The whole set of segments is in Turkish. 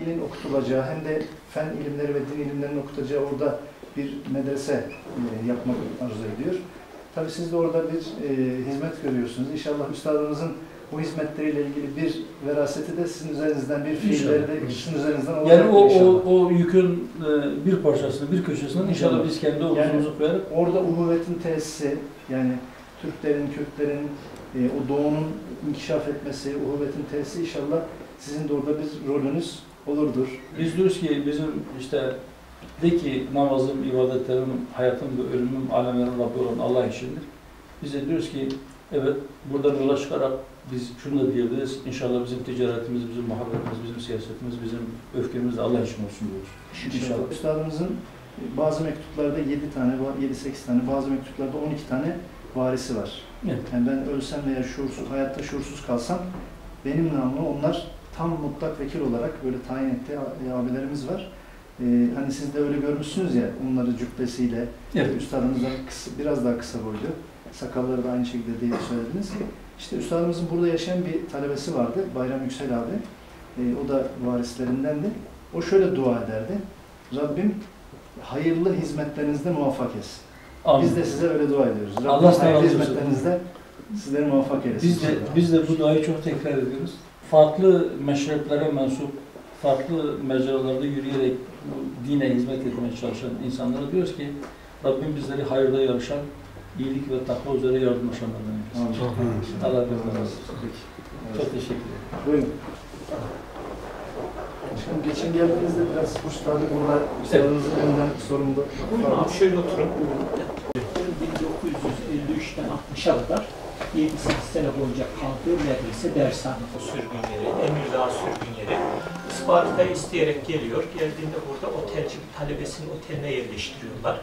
dinin okutulacağı hem de fen ilimleri ve din ilimlerinin okutacağı orada bir medrese yapmak arzu ediyor. Tabii siz de orada bir hizmet görüyorsunuz. İnşallah üstadımızın bu hizmetleriyle ilgili bir veraseti de sizin üzerinizden, bir fiilleri de sizin üzerinizden olacak. Yani o yükün bir parçasını, bir köşesini inşallah biz kendi omuzumuzu koyarak orada uhuvvetin tesisi, yani Türklerin, Kürtlerin, o doğunun inkişaf etmesi, uhuvvetin tesisi inşallah sizin de orada bir rolünüz olurdur. Biz diyoruz ki bizim işte de ki namazım, ibadetlerim, hayatım ve ölümüm alemlerin Rabbi olan Allah içindir. Biz de diyoruz ki evet buradan yola çıkarak biz şunu da diyebiliriz. İnşallah bizim ticaretimiz, bizim muhabbetimiz, bizim siyasetimiz, bizim öfkemiz de Allah için olsun diyoruz. İnşallah. Üstadımızın bazı mektuplarda 7 tane, 7-8 tane, bazı mektuplarda 12 tane varisi var. Evet. Yani ben ölsem veya hayatta şuursuz kalsam benim namımı onlar tam mutlak vekil olarak böyle tayin ettiği abilerimiz var. Hani siz de öyle görmüşsünüz ya, onları cübbesiyle, evet. Üstadımızdan biraz daha kısa boylu, sakalları da aynı şekilde diye söylediniz. İşte üstadımızın burada yaşayan bir talebesi vardı, Bayram Yüksel abi. O da varislerindendi. O şöyle dua ederdi: Rabbim hayırlı hizmetlerinizde muvaffak etsin. Amin. Biz de size öyle dua ediyoruz. Rabbim Allah hayırlı hizmetlerinizde sizleri muvaffak eylesin. Biz de bu duayı çok tekrar ediyoruz. Farklı meşreplere mensup, farklı mecralarda yürüyerek bu dine hizmet etmeye çalışan insanlara diyoruz ki Rabbim bizleri hayırda yarışan, iyilik ve takva üzere yardımlaşanlardan eylesin. Allah razı olsun. Çok teşekkür ederim. Buyurun. Şimdi geçen geldiğinizde biraz üstadı burada üstadınızın önünden sorumlu. Buyurun abi, şöyle oturun. 1953'ten 60'a kadar 7-8 sene boyunca kaldığı medrese, dershane. O sürgün yeri, Emirdağ sürgün yeri. Isparta'ya isteyerek geliyor. Geldiğinde burada otelci bir talebesini oteline yerleştiriyorlar.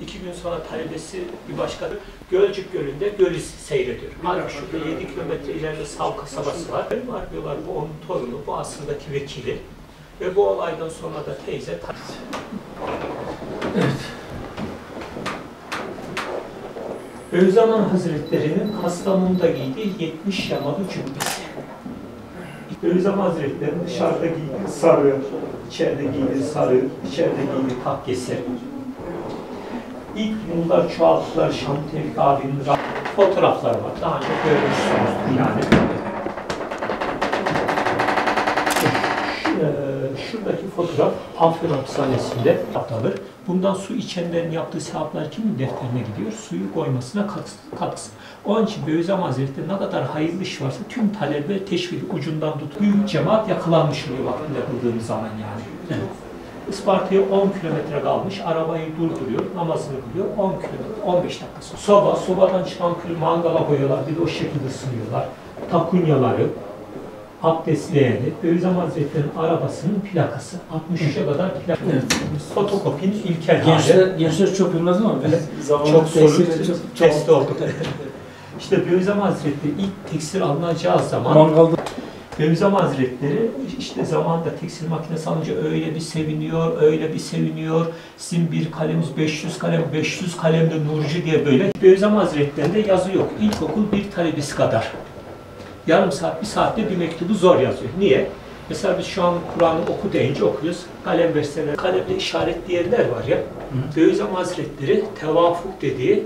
2 gün sonra talebesi bir başka Gölcük Gölü'nde gölü seyrediyor. Halbuki şurada 7 kilometre ileride Sav kasabası var. Var diyorlar, bu onun torunu, bu aslındaki vekili. Ve bu olaydan sonra da teyze... Evet. Bediüzzaman Hazretleri'nin Kastamonu'da giydiği 70 yamalı cübbesi. Bediüzzaman Hazretleri'nin dışarıda giydiği sarı, içeride giydiği sarı, içeride giydiği takkesi. İlk bunlar çoğalttılar, Şam Tevfik abinin fotoğrafları var. Daha önce görmüşsünüzdür yani. Şuradaki fotoğraf Afyon Hapishanesi'nde atılır. Bundan su içenlerin yaptığı sevaplar kimin defterine gidiyor? Suyu koymasına katkısı. Onun için Bediüzzaman Hazretleri ne kadar hayırlı iş varsa tüm talebe teşvik ucundan tutup büyük cemaat yakalanmış oluyor vaktinde kıldığımız zaman yani. Evet. Isparta'ya 10 kilometre kalmış, arabayı durduruyor, namazını kılıyor, 10 kilometre, 15 dakikası. Sobadan çıkan kül mangala koyuyorlar, bir de o şekilde ısınıyorlar. Takunyaları, abdestlerini, Bediüzzaman Hazretleri'nin arabasının plakası. 63'e kadar plaka. Evet. Fotokopinin ilkel hali. Gençler çok bilmez ama çok soru test oldu. İşte Bediüzzaman Hazretleri ilk tekstil alınacağı zaman mangalda Bediüzzaman Hazretleri işte zamanında tekstil makinesi alınca öyle bir seviniyor, öyle bir seviniyor. Sizin bir kalemimiz 500 kalem, 500 kalemde Nurcu diye böyle. Bediüzzaman Hazretleri'nde yazı yok. İlkokul bir talebesi kadar. Yarım saat, bir saatte bir mektubu zor yazıyor. Niye? Mesela biz şu an Kur'an'ı oku deyince okuyoruz. Kalem verseler, kalemde işaretleyenler var ya. Bediüzzaman Hazretleri tevafuk dediği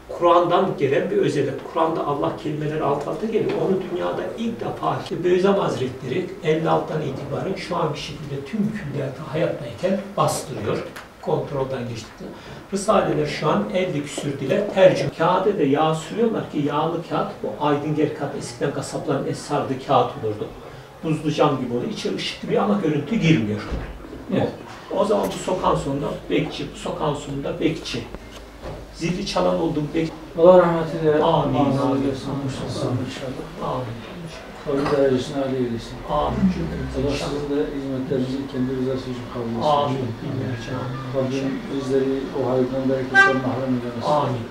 Kur'an'dan gelen bir özellik. Kur'an'da Allah kelimeleri alt alta geliyor. Onu dünyada ilk defa Bediüzzaman Hazretleri 56'dan itibaren şu an bir şekilde tüm külliyatı hayattayken bastırıyor. Kontrolden geçtikten. Risaleler şu an 50 küsür dile tercüme. Kağıda da yağ sürüyorlar ki yağlı kağıt, bu aydınger kağıt, eskiden kasapların sardığı kağıt olurdu. Buzlu cam gibi oluyor. İçeri ışıklı bir ama görüntü girmiyor. Evet. O zaman bu sokağın sonunda bekçi, bu sokağın sonunda bekçi. Zilli çalan olduğum bekçi. Allah rahmet eylesin. Amin. Amin. Amin. Kabul derecesine âli eylesin. Amin. Allah sizi de hizmetlerinizi kendi rızası için kabul etsin. Amin. Rabbim bizleri o hayırdan bereketten mahrem eylemesin. Amin.